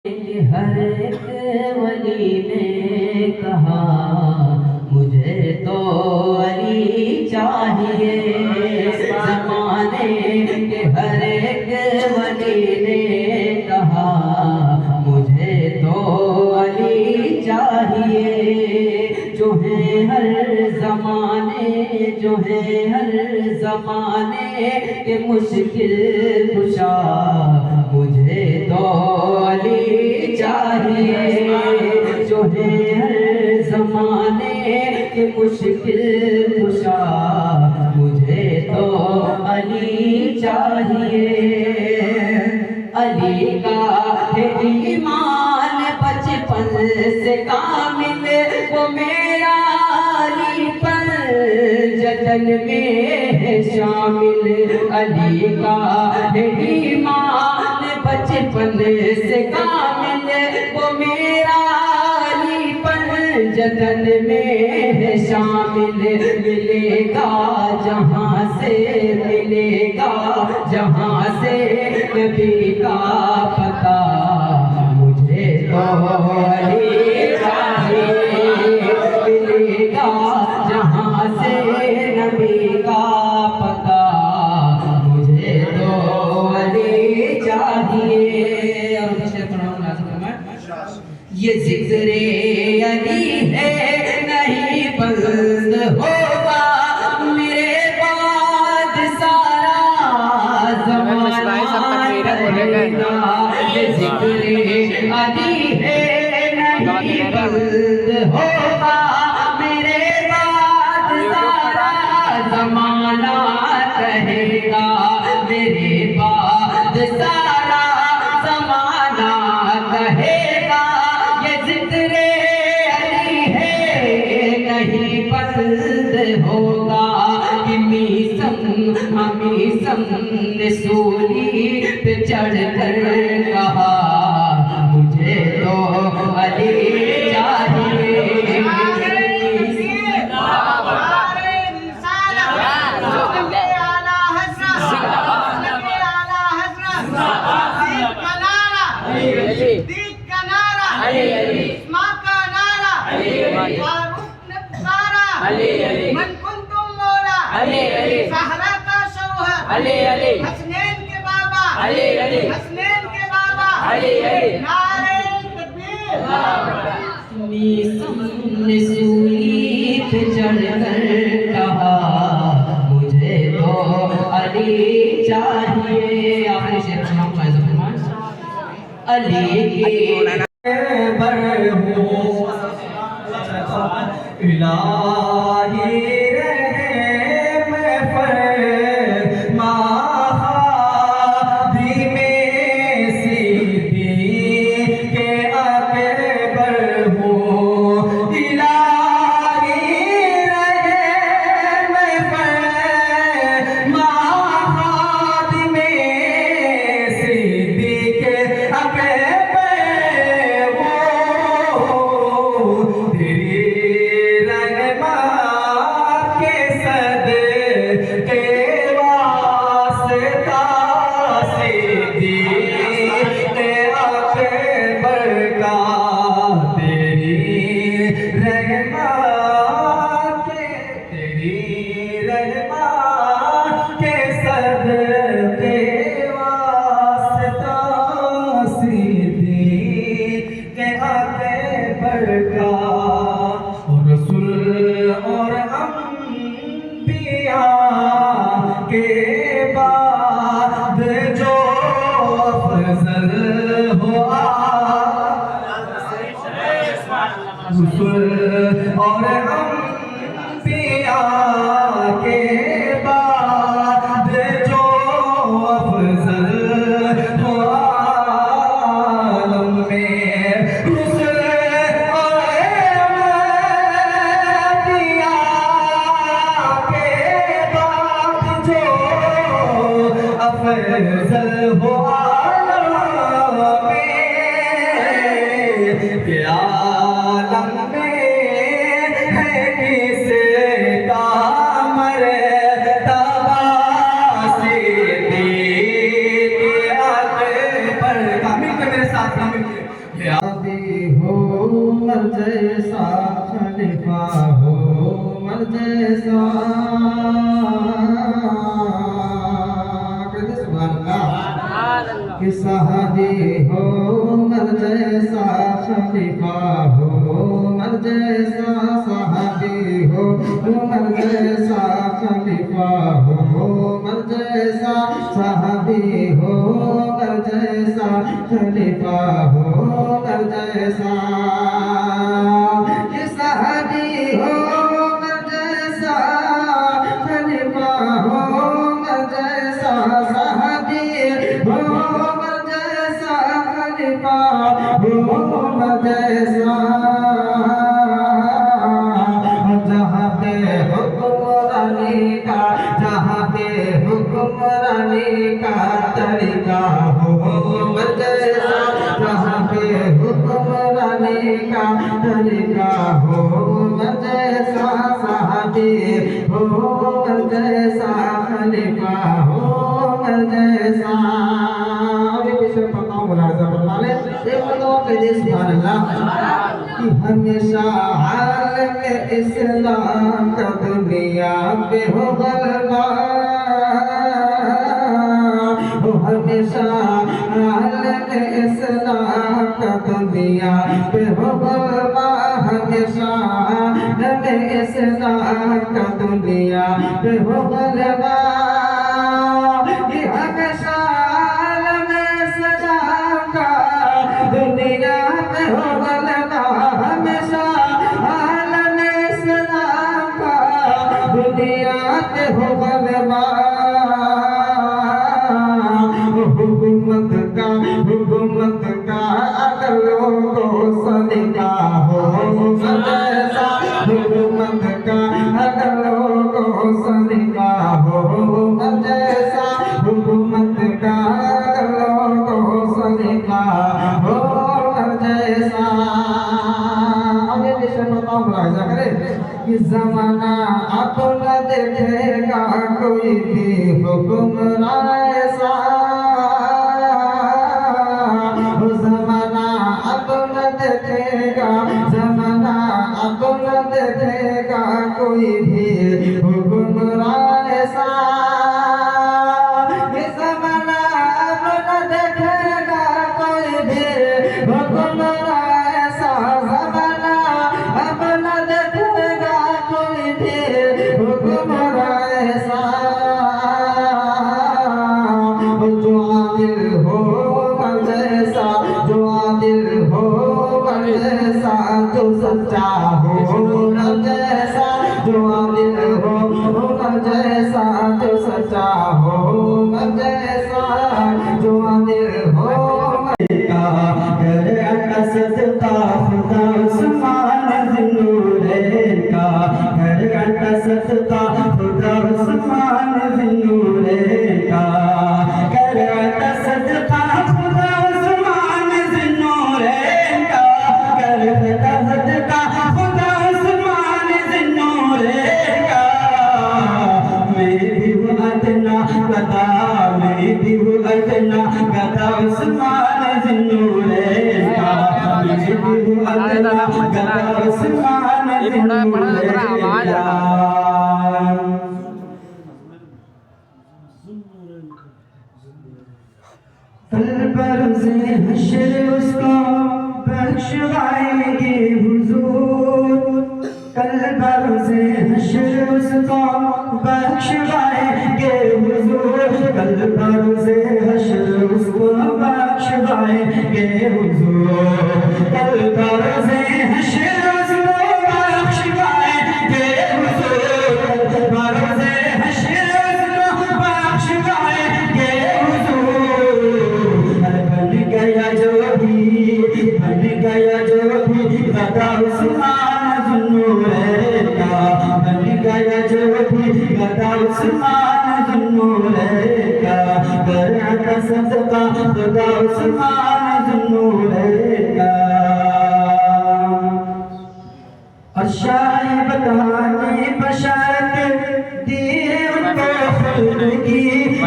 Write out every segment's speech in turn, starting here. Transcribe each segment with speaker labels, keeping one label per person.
Speaker 1: ہر ایک ولی نے کہا مجھے تو علی چاہیے، زمانے کے ہر ایک ولی نے کہا مجھے تو علی چاہیے، جو ہے ہر زمانے، جو ہے ہر زمانے کے مشکل کشا، مجھے تو علی چاہیے، جو ہے ہر زمانے کے مشکل کشا، مجھے تو علی چاہیے۔ علی کا ہے ایمان بچپن سے کامل، وہ میرا علی پر جتن میں ہے شامل، علی کا ہے ایمان بچپن سے کامل، وہ میرا علی پر جتن میں ہے شامل، ملے گا جہاں سے، ملے گا جہاں سے نبی کا پتہ، مجھے تو علی چاہیے، ملے گا جہاں سے نبی کا پتہ، مجھے تو علی چاہیے۔ یہ ذکر علی ہے نہیں بند ہوگا میرے بعد سارا زمانہ رہے گا، یہ ذکر علی ہے نہیں بند ہوگا میرے بعد سارا زمانہ رہے گا، میرے بعد سارا زمانہ رہے گا، یہ ذکر علی ہے نہیں بند ہوگا۔ ہمیسم نے سولی پہ چڑھ کر کہا مجھے تو علی چاہیے،
Speaker 2: من کنتم مولا، زہرا کا شوہر، حسنین کے بابا، حسنین کے بابا، نعرہ تکبیر۔
Speaker 1: میسم نے سولی پہ چڑھ کر کہا مجھے تو علی چاہیے، آخری شعر سناؤں فائزہ فرمان، علی کی بر ہوں الہی رہے میں فرما خادم صدیق اکبر ہوں، الہی رہے میں فرما خادم صدیق اکبر ہوں، تیری کے بعد جو افضل ہوا رسول اور انبیاء کے بعد جو افضل ہوا عالم میں، رسول اور انبیاء کے بعد جو افضل ہوا عالم میں ہے کس کا مرتبہ صدیق اکبر کا، مل کے میرے ساتھ مل کے کہ صحابی ہو عمر جیسا خلیفہ ہو عمر جیسا صحابی ہو عمر جیسا خلیفہ ہو عمر جیسا صحابی ہو عمر جیسا خلیفہ ہو عمر جیسا کہ صحابی ہو عمر جیسا خلیفہ ہو عمر جیسا صحابی ہو عمر جیسا خلیفہ ہو عمر جیسا جہاں پہ حکمرانی کا جہاں پہ حکمرانی کا طریقہ ہو عمر جیسا جہاں پہ حکمرانی کا طریقہ ہو عمر جیسا صحابی ہو عمر جیسا خلیفہ ہو عمر جیسا ابھی پیچھے پڑھتا ہوں ملاحظہ فرما لیں ایک مرتبہ کہیے سبحان اللہ کہ ہمیشہ عالم اسلام کا دنیا پہ ہو غلبہ ہمیشہ عالم اسلام کا دنیا پہ ہو غلبہ ہمیشہ عالم اسلام کا دنیا پہ ہو غلبہ کہ ہمیشہ عالم اسلام کا دنیا پہ ہو غلبہ ہمیشہ عالم اسلام کا دنیا پہ ہو غلبہ حکومت کا اگر لوگوں سلیقہ ہو جیسا حکومت کا اگر لوگوں سلیقہ ہو جیسا حکومت کا اگر لوگوں سلیقہ ہو جیسا اب یہ پیچھے بتاؤ ملاحظہ کرے کہ زمانہ اب نہ دیکھے گا کوئی بھی حکمران ایسا زمانہ اب نہ دیکھے گا زمانہ اب نہ دیکھے گا کوئی بھی حکمران ایسا یہ زمانہ اب نہ دیکھے گا کوئی بھی حکمران ایسا زمانہ اب نہ دیکھے گا کوئی بھی حکمران ایسا جو عادل ہو عمر جیسا جو عادل ہو عمر جیسا جو سچا ہو عمر جیسا جو عادل ہو عمر جیسا جو سچا ہو عمر جیسا جو عادل ہو صدقہ خدا عثمان ذنورین کا گھر گھنٹا صدقہ خدا عثمان ذنورین کا گھر گھنٹا صدقہ خدا عثمان ذنورین کا گھر گھنٹا صدقہ خدا عثمان ذنورین کا میں بھی ہوں ادنا گدا میں بھی ہوں ادنا گدا عثمان ذنورین کا میں بھی ہوں ادنا گدا عثمان ذنورین کا کل برز حشر اس کو بخشوائیں گے حضور کل برز حشر اس کو بخشوائیں گے حضور کل برز حشر اس کو بخشوائیں گے حضور کل برز حشر اس کو بخشوائیں گے حضور کل برز حشر اس کو بخشوائیں گے بن گیا جو بھی گدا عثمان ذنورین کا بن گیا جو بھی گدا عثمان ذنورین کا گھر کا صدقہ خدا عثمان ذنورین کا اور شاہ بتانے بشارت دی ہے ان کو خلد کی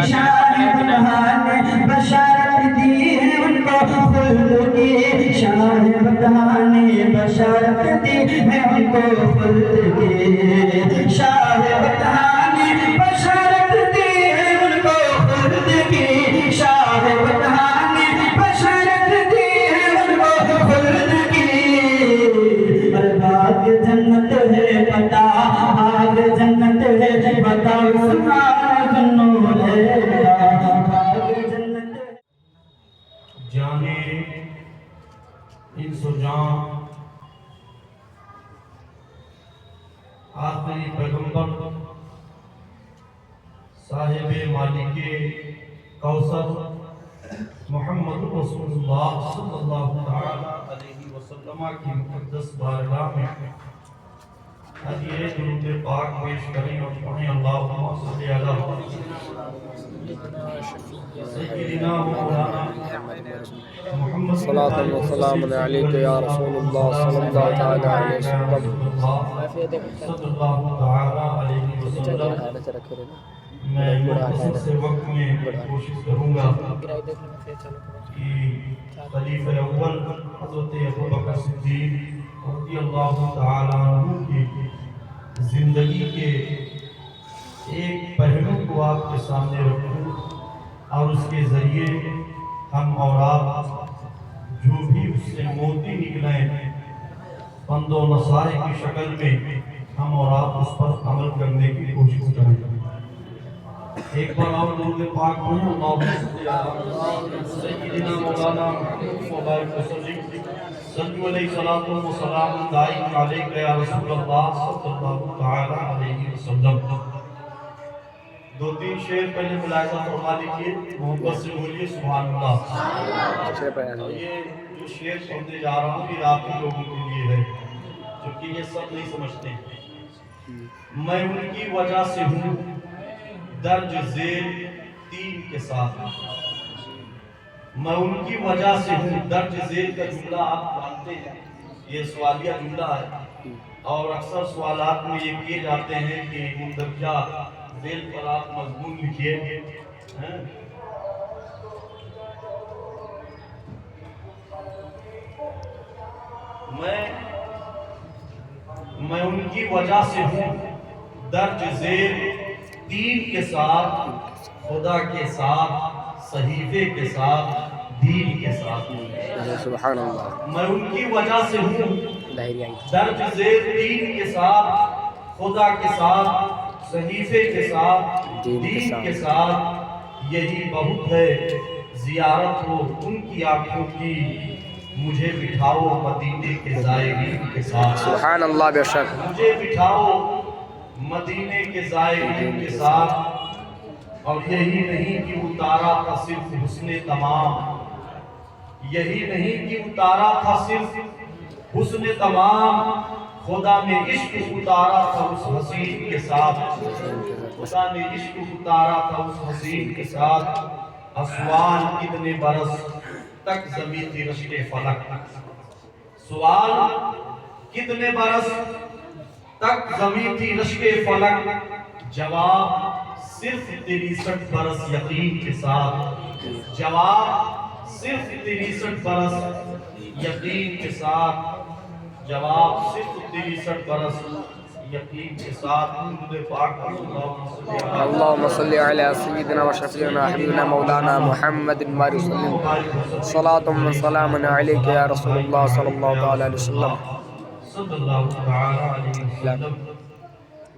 Speaker 1: شاہ بتانے بشارت دی ہے ان کو خلد کی شاہ بتانے بشارت دی ہے ان کو خلد کی شاہ بتانے بشارت دی ہے ان کو خلد کی شاہ بتانے
Speaker 3: صاحب مالک کوثر محمد رسول اللہ صلی اللہ تعالی علیہ وسلم کی مقدس بارگاہ میں آج یہ درود پاک پیش کریں اور پڑھیں اللہم صلی علی سیدنا مولانا محمد
Speaker 4: صلاة و سلام علیک یا رسول اللہ صلی اللہ تعالی علیہ وسلم.
Speaker 3: صلی اللہ تعالی علیہ وسلم. میں مختصر سے وقت میں کوشش کروں گا کہ خلیفہ اول حضرت ابوبکر صدیق رضی اللہ تعالی عنہ کی زندگی کے ایک پہلو کو آپ کے سامنے رکھوں اور اس کے ذریعے ہم اور آپ جو بھی اس سے موتی نکلیں پند و نصائح کی شکل میں ہم اور آپ اس پر عمل کرنے کی کوشش کریں. ایک بار اور درود پاک پڑھیں اللہم صلی علی سیدنا مولانا مبارک وسلم صلی علیہ الصلوۃ والسلام دائم علیک یا رسول اللہ صلی اللہ تعالی علیہ وسلم. دو تین شعر پہلے ملاحظہ فرما لیجیے، محبت سے بولیے سبحان اللہ. یہ جو شعر پڑھنے جا رہا ہوں یہ آپ کے لوگوں کے لیے ہے کیونکہ یہ سب نہیں سمجھتے. میں ان کی وجہ سے ہوں درج ذیل تین کے ساتھ. میں ان کی وجہ سے ہوں درج ذیل کا جملہ آپ جانتے ہیں، یہ سوالیہ جملہ ہے اور اکثر سوالات میں یہ کیے جاتے ہیں کہ مندرجہ ذیل پر آپ مضمون لکھیے. میں ان کی وجہ سے ہوں درج ذیل تین کے ساتھ، خدا کے ساتھ، صحیفے کے ساتھ، دین کے ساتھ.
Speaker 4: سبحان اللہ.
Speaker 3: میں ان کی وجہ سے ہوں درج ذیل تین کے ساتھ، خدا کے ساتھ، صحیفے کے ساتھ، دین کے ساتھ. یہی بہت ہے زیارت ہو ان کی آنکھوں کی، مجھے بٹھاؤ مدینے کے زائرین کے ساتھ.
Speaker 4: سبحان اللہ. بے شک
Speaker 3: مجھے بٹھاؤ مدینے کے زائرین کے ساتھ. اور یہی نہیں کہ اتارا تھا صرف حسن تمام، یہی نہیں کہ اتارا تھا صرف حسن تمام، خدا نے عشق اتارا تھا اس حسین کے ساتھ. خدا نے عشق اتارا تھا اس حسین کے ساتھ. اسوان کتنے برس تک زمین تھی رشک فلک. سوال کتنے برس تک زمین تھی رشک فلک، جواب صرف 63 برس یقین کے ساتھ. جواب صرف 63 برس یقین کے ساتھ. جواب صرف 63 برس یقین کے ساتھ.
Speaker 4: اللہم صلی علی سیدنا و شفیعنا حبیبنا مولانا محمد صلاة و سلام علیک یا رسول اللہ صلی اللہ تعالی علیہ وسلم.
Speaker 3: صلی اللہ تعالی علیہ وسلم.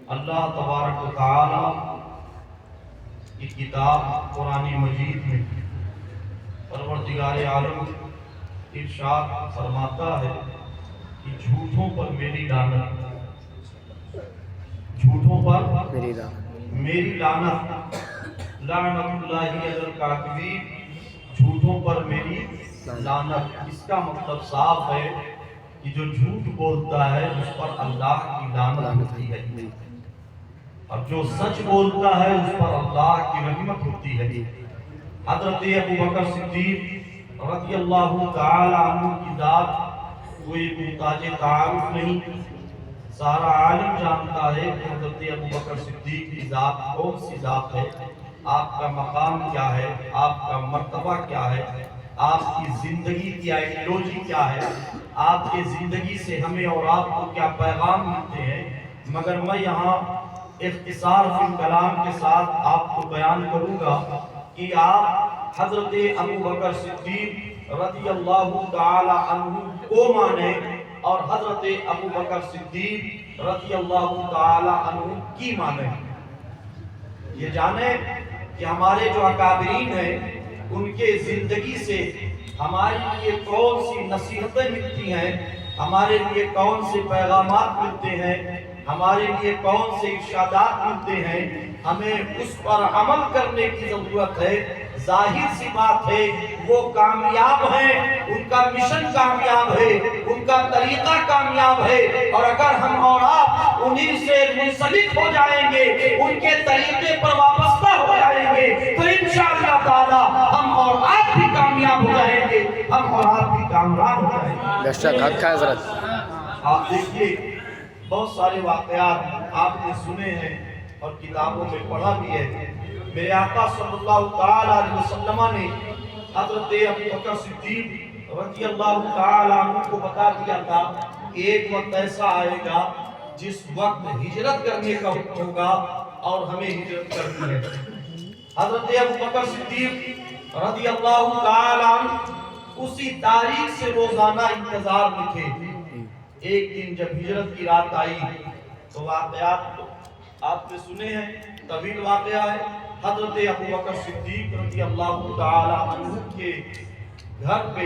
Speaker 3: اللہ تبارک و تعالی کی کتاب قرآن مجید میں پروردگار عالم ارشاد فرماتا ہے کہ جھوٹوں پر میری لعنت، جھوٹوں پر میری لعنت. لعنت اللہ علی الکاذبین، جھوٹوں پر میری لعنت. اس کا مطلب صاف ہے کہ جو جھوٹ بولتا ہے اس پر اللہ کی لعنت ہوتی ہے، اور جو سچ بولتا ہے اس پر اللہ کی رحمت ہوتی ہے. حضرت ابوبکر صدیق رضی اللہ تعالی عنہ کی ذات کوئی محتاج تعارف نہیں. سارا عالم جانتا ہے کہ حضرت ابوبکر صدیق کی ذات کون سی ذات ہے، آپ کا مقام کیا ہے، آپ کا مرتبہ کیا ہے، آپ کی زندگی کی آئیڈیالوجی کیا ہے، آپ کی زندگی سے ہمیں اور آپ کو کیا پیغام ملتے ہیں. مگر میں یہاں اختصار فی کلام کے ساتھ آپ کو بیان کروں گا کہ آپ حضرت ابوبکر صدیق رضی اللہ تعالی عنہ کو مانیں اور حضرت ابوبکر صدیق رضی اللہ تعالی عنہ کی مانیں. یہ جانیں کہ ہمارے جو اکابرین ہیں ان کے زندگی سے ہمارے لیے کون سی نصیحتیں ملتی ہیں، ہمارے لیے کون سے پیغامات ملتے ہیں، ہمارے لیے کون سے ارشادات ملتے ہیں. ہمیں اس پر عمل کرنے کی ضرورت ہے۔ ظاہر سی بات ہے وہ کامیاب ہیں، ان کا مشن کامیاب ہے، ان کا طریقہ کامیاب ہے، اور اگر ہم اور آپ انہی سے منسلک ہو جائیں گے، ان کے طریقے پر وابستہ ہو جائیں گے، تو انشاءاللہ تعالی ہم اور آپ بھی کامیاب ہو جائیں گے، ہم اور آپ بھی کامیاب ہو جائیں گے۔
Speaker 4: بے شک حق ہے حضرت۔
Speaker 3: آپ دیکھیے بہت سارے واقعات آپ نے سنے ہیں اور کتابوں میں پڑھا بھی ہے۔ میرے آقا صلی اللہ تعالی علیہ وسلم نے حضرت ابوبکر صدیق رضی اللہ تعالی عنہ کو بتا دیا تھا کہ ایک وقت ایسا آئے گا جس وقت ہجرت کرنے کا وقت ہوگا اور ہمیں ہجرت کرنی ہے۔ حضرت ابوبکر صدیق رضی اللہ تعالی عنہ اسی تاریخ سے روزانہ انتظار میں تھے۔ ایک دن جب ہجرت کی رات آئی تو واقعات آپ نے سنے ہیں، طویل واقعہ ہے۔ حضرت ابوبکر صدیق رضی اللہ تعالی عنہ کے گھر پہ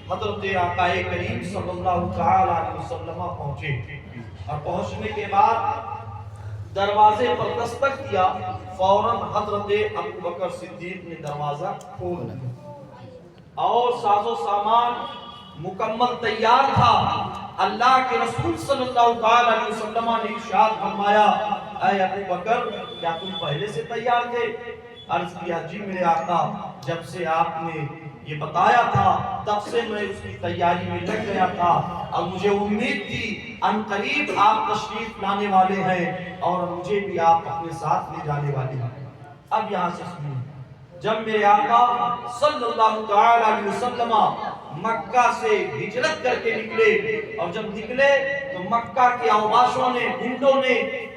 Speaker 3: حضرت آقا کریم صلی اللہ تعالی علیہ وسلم پہنچے، اور پہنچنے کے بعد دروازے پر دستک کیا، فوراً حضرت ابوبکر صدیق نے دروازہ کھول دیا اور ساز و سامان مکمل تیار تھا۔ اللہ کے رسول صلی اللہ علیہ وسلم نے ارشاد فرمایا، اے ابوبکر کیا تم پہلے سے تیار تھے؟ عرض کیا جی میرے آقا، جب سے آپ نے یہ بتایا تھا تب سے میں اس کی تیاری میں لگ گیا تھا، اور مجھے امید تھی ان قریب آپ تشریف لانے والے ہیں اور مجھے بھی آپ اپنے ساتھ لے جانے والے ہیں۔ اب یہاں سے سنیں، جب میرے آقا صلی اللہ علیہ وسلم مکہ سے ہجرت کر کے نکلے، اور جب نکلے تو مکہ کے اوباشوں نے، گنڈوں نے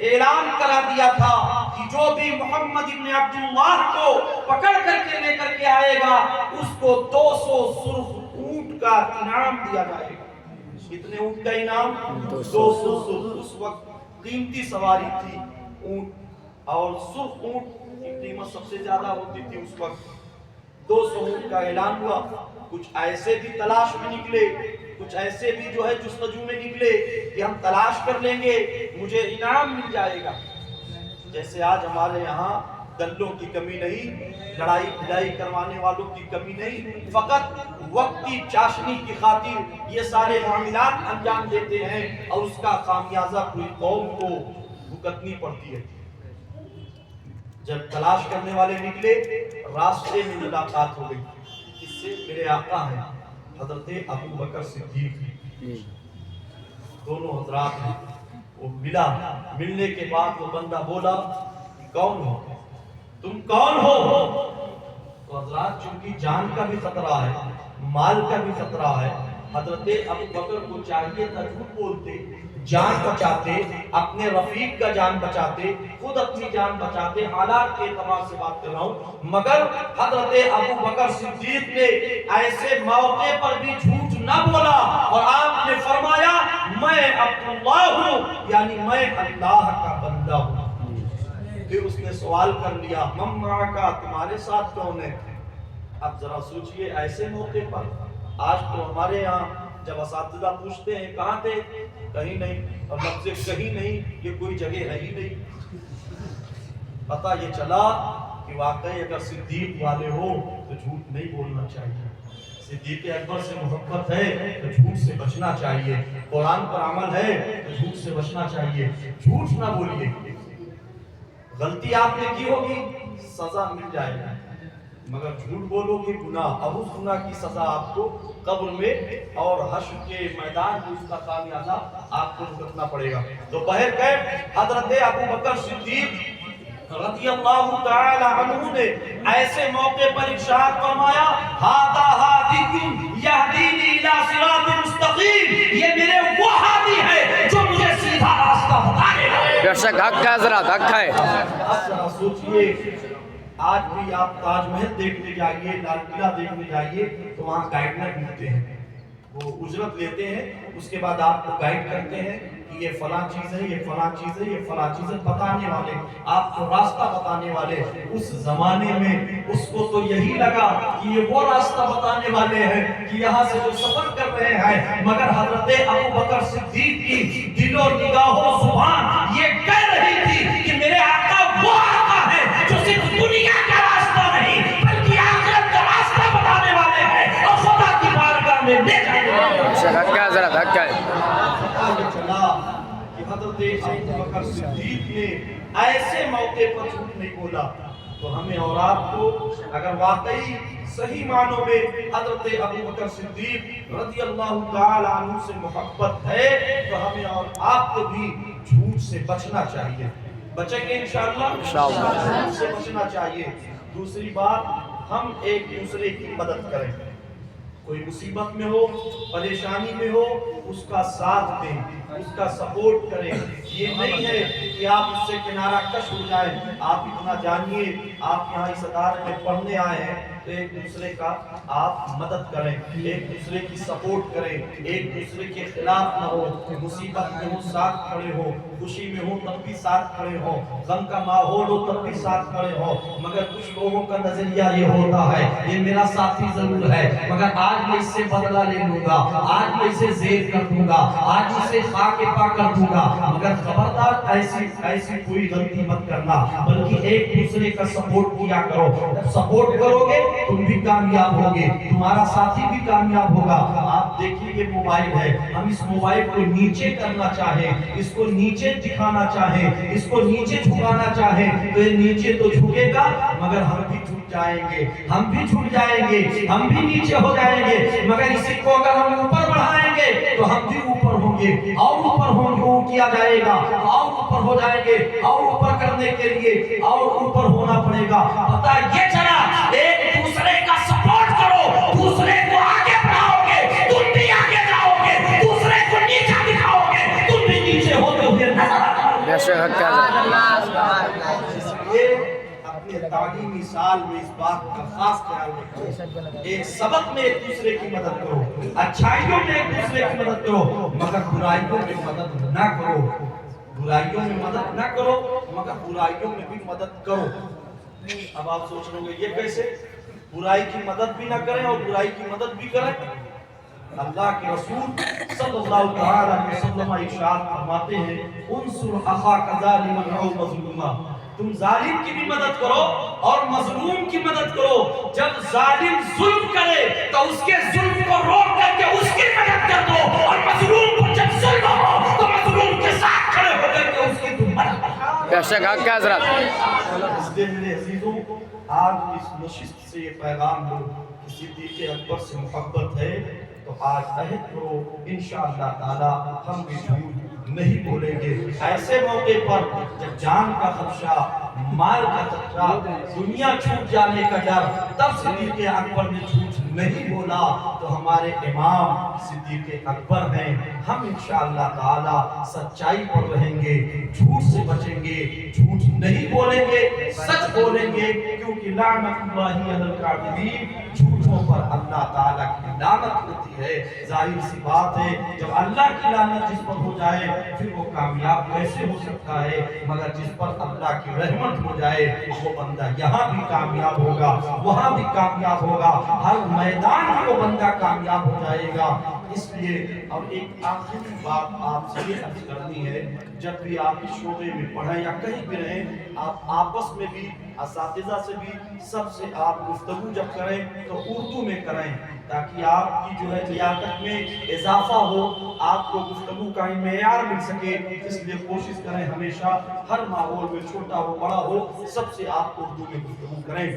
Speaker 3: اعلان کرا دیا تھا کہ جو بھی محمد ابن عبداللہ کو پکڑ کر کے لے کر کے آئے گا اس کو 200 سرخ اونٹ کا انعام دیا جائے گا۔ کتنے اونٹ کا انعام؟ 200 سرخ۔ اس وقت قیمتی سواری تھی اونٹ، اور سرخ اونٹ کی قیمت سب سے زیادہ ہوتی تھی اس وقت۔ 200 اونٹ کا اعلان ہوا۔ کچھ ایسے بھی تلاش میں نکلے، کچھ ایسے بھی جو ہے جستجو میں نکلے کہ ہم تلاش کر لیں گے مجھے انعام مل جائے گا۔ جیسے آج ہمارے یہاں دلوں کی کمی نہیں، لڑائی بھڑائی کروانے والوں کی کمی نہیں، فقط وقتی چاشنی کی خاطر یہ سارے معاملات انجام دیتے ہیں، اور اس کا خامیازہ پوری قوم کو بھگتنی پڑتی ہے۔ جب تلاش کرنے والے نکلے، راستے میں ملاقات ہو گئی، اس سے میرے آقا ہیں حضرت ابوبکر صدیق، دونوں حضرات ہیں۔ وہ ملا، ملنے کے بعد وہ بندہ بولا کون ہو تم، کون ہو؟ تو حضرات چونکہ جان کا بھی خطرہ ہے، مال کا بھی خطرہ ہے، حضرت ابوبکر کو چاہیے تھا جھوٹ بولتے، جان بچاتے، اپنے رفیق کا جان بچاتے، خود اپنی جان بچاتے، حالات کے اعتبار سے بات کر رہا ہوں، مگر حضرت ابوبکر صدیق نے ایسے موقع پر بھی جھوٹ نہ بولا، اور آپ نے فرمایا میں عبداللہ ہوں، یعنی میں اللہ کا بندہ ہوں۔ پھر اس نے سوال کر لیا من معکا، تمہارے ساتھ کون ہے؟ اب ذرا سوچئے ایسے موقع پر، آج تو ہمارے یہاں جب اساتذہ پوچھتے ہیں کہاں تھے، کہیں نہیں، اور لفظ کہیں نہیں یہ کوئی جگہ ہے ہی نہیں۔ پتہ یہ چلا کہ واقعی اگر صدیق والے ہو تو جھوٹ نہیں بولنا چاہیے، صدیق اکبر سے محبت ہے تو جھوٹ سے بچنا چاہیے، قرآن پر عمل ہے تو جھوٹ سے بچنا چاہیے، جھوٹ نہ بولیے۔ غلطی آپ نے کی ہوگی سزا مل جائے گا، مگر جھوٹ بولو گے گناہ، اور اس گناہ کی سزا آپ کو قبر میں اور حشر کے میدان میں اس کا خامیازہ آپ کو بھگتنا پڑے گا۔ تو بہرکیف حضرت ابوبکر صدیق رضی اللہ تعالی عنہ نے ایسے موقع پر ارشاد فرمایا ھذا ھادیکم یہدینی الی صراط مستقیم، یہ میرے وہ ہادی ہے جو مجھے سیدھا راستہ بتانے والے۔
Speaker 4: بے شک حق ہے حضرت، حق ہے۔
Speaker 3: اب ذرا سوچئے، آج بھی آپ تاج محل دیکھنے جائیے، لال قلعہ دیکھنے جائیے تو وہاں گائیڈر ملتے ہیں، وہ اجرت لیتے ہیں، اس کے بعد آپ کو گائیڈ کرتے ہیں کہ یہ فلاں چیز ہے، یہ فلاں چیز ہے، یہ فلاں چیز ہے، بتانے والے، آپ کو راستہ بتانے والے۔ اس زمانے میں اس کو تو یہی لگا کہ یہ وہ راستہ بتانے والے ہیں کہ یہاں سے جو سفر کر رہے ہیں، مگر حضرت ابوبکر صدیق کی دل و نگاہ و زبان یہ کہہ رہی تھی کہ میرے آقا وہ آقا دنیا کا راستہ نہیں بلکہ آخرت کا راستہ بتانے والے ہیں اور خدا کی بارگاہ میں لے جانے والے ہیں.
Speaker 4: دھکا ذرا دھکا
Speaker 3: چلا کہ حضرت ابوبکر صدیق نے ایسے موقع پر جھوٹ نہیں بولا. تو ہمیں اور آپ کو اگر واقعی صحیح معنوں میں حضرت ابوبکر صدیق رضی اللہ تعالی عنہ سے محبت ہے تو ہمیں اور آپ کو بھی جھوٹ سے بچنا چاہیے. بچیں گے انشاءاللہ جھوٹ سے بچنا چاہیے. دوسری بات ہم ایک دوسرے کی مدد کریں. کوئی مصیبت میں ہو پریشانی میں ہو اس کا ساتھ دیں اس کا سپورٹ کریں. یہ نہیں ہے کہ آپ اس سے کنارہ کش ہو جائیں. آپ اتنا جانیے آپ یہاں اس ادارے میں پڑھنے آئے ہیں تو ایک دوسرے کا آپ مدد کریں ایک دوسرے کی سپورٹ کریں ایک دوسرے کے خلاف نہ ہو. مصیبت میں ہو ساتھ کھڑے ہو خوشی میں ہو تب بھی ساتھ کھڑے ہو غم کا ماحول ہو تب بھی ساتھ کھڑے ہو. مگر کچھ لوگوں کا نظریہ یہ ہوتا ہے یہ میرا ساتھی ضرور ہے مگر آج میں اس سے بدلہ لے لوں گا آج میں اسے زیر کر دوں گا آج اسے خاک پا کر دوں گا. مگر خبردار ایسی کوئی غلطی مت کرنا بلکہ ایک دوسرے کا سپورٹ کیا کرو. جب سپورٹ کرو گے تم بھی کامیاب ہوگے تمہارا ساتھی بھی کامیاب ہوگا. آپ دیکھیے یہ موبائل ہے ہم اس موبائل کو نیچے کرنا چاہیں اس کو نیچے دکھانا چاہیں اس کو نیچے جھکانا چاہیں تو یہ نیچے تو جھکے گا مگر ہم بھی جھک جائیں گے ہم بھی جھک جائیں گے ہم بھی نیچے ہو جائیں گے. مگر اسی کو اگر ہم اوپر بڑھائیں گے تو ہم بھی اوپر ہوں گے اور اوپر کیا جائے گا اور اوپر ہو جائیں گے اور اوپر کرنے کے لیے اور اوپر ہونا پڑے گا. پتہ یہ چلا ایک دوسرے کا سپورٹ کرو دوسرے کو آگے بڑھاؤ گے تم بھی آگے جاؤ گے دوسرے کو نیچے دکھاؤ گے تم بھی نیچے ہوتے ہوئے نظر اپنے تعلیمی سال میں اس بات کا خاص خیال رکھو. ایک سبق میں ایک دوسرے کی مدد کرو اچھائیوں میں ایک دوسرے کی مدد کرو مگر برائیوں میں مدد نہ کرو. برائیوں میں مدد نہ کرو مگر برائیوں میں بھی مدد کرو. اب آپ سوچ رہے ہوں گے یہ کیسے برائی کی مدد بھی نہ کریں اور برائی کی مدد بھی کریں. اللہ کے رسول صلی اللہ علیہ وسلم ارشاد فرماتے ہیں انصر اخاک ظالما او مظلوما. تم ظالم کی بھی مدد کرو اور مظلوم کی مدد کرو. جب ظالم ظلم کرے تو اس کے ظلم کو روک کر کے اس کی مدد کر دو اور مظلوم کو جب ظلم ہو تو مظلوم کے ساتھ کھڑے ہو کر کے اس کی تم مدد کرو.
Speaker 4: بے شک حق کا حضرت.
Speaker 3: اس لیے میرے عزیزوں آج اس نشست سے یہ پیغام دو کہ صدیق اکبر سے محبت ہے تو آج عہد کرو انشاءاللہ تعالی ہم بھی جھوٹ نہیں بولیں گے. ایسے موقع پر جب جان کا خدشہ مال کا خدشہ دنیا چھوٹ جانے کا ڈر تب صدیق اکبر نے جھوٹ نہیں بولا تو ہمارے امام صدیق اکبر ہیں. ہم انشاءاللہ تعالی سچائی پر رہیں گے جھوٹ سے بچیں گے جھوٹ نہیں بولیں گے سچ بولیں گے کیونکہ لعنت اللہ علی الکاذبین جھوٹوں پر اللہ تعالی کی لعنت ہوتی ہے. ظاہر سی بات ہے جب اللہ کی لعنت جس پر ہو جائے پھر وہ کامیاب کیسے ہو سکتا ہے مگر جس پر اللہ کی رحمت ہو جائے وہ بندہ یہاں بھی کامیاب ہوگا وہاں بھی کامیاب ہوگا ہر میدان میں وہ بندہ کامیاب ہو جائے گا. اس لیے اور ایک آخری بات آپ سے یہ عرض کرنی ہے جب بھی آپ اس شعبے میں پڑھیں یا کہیں بھی رہیں آپ آپس میں بھی اساتذہ سے بھی سب سے آپ گفتگو جب کریں تو اردو میں کریں تاکہ آپ کی جو ہے لیاقت میں اضافہ ہو آپ کو گفتگو کا معیار مل سکے. اس لیے کوشش کریں ہمیشہ ہر ماحول میں چھوٹا ہو بڑا ہو سب سے آپ اردو میں گفتگو کریں.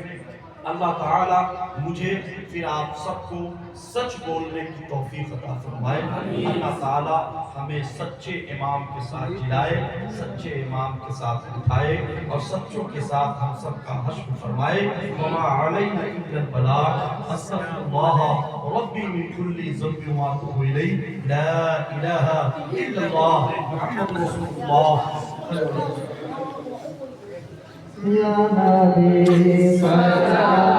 Speaker 3: اللہ تعالی مجھے پھر آپ سب کو سچ بولنے کی توفیق عطا فرمائے. اللہ تعالی ہمیں سچے امام کے ساتھ جلائے سچے امام کے ساتھ اٹھائے اور سچوں کے ساتھ ہم سب کا حشر فرمائے. وما علینا الا البلاغ استغفر اللہ ربی من کل ذنب واتوب الیہ لا الہ الا اللہ محمد رسول اللہ.
Speaker 1: یا نبی صلی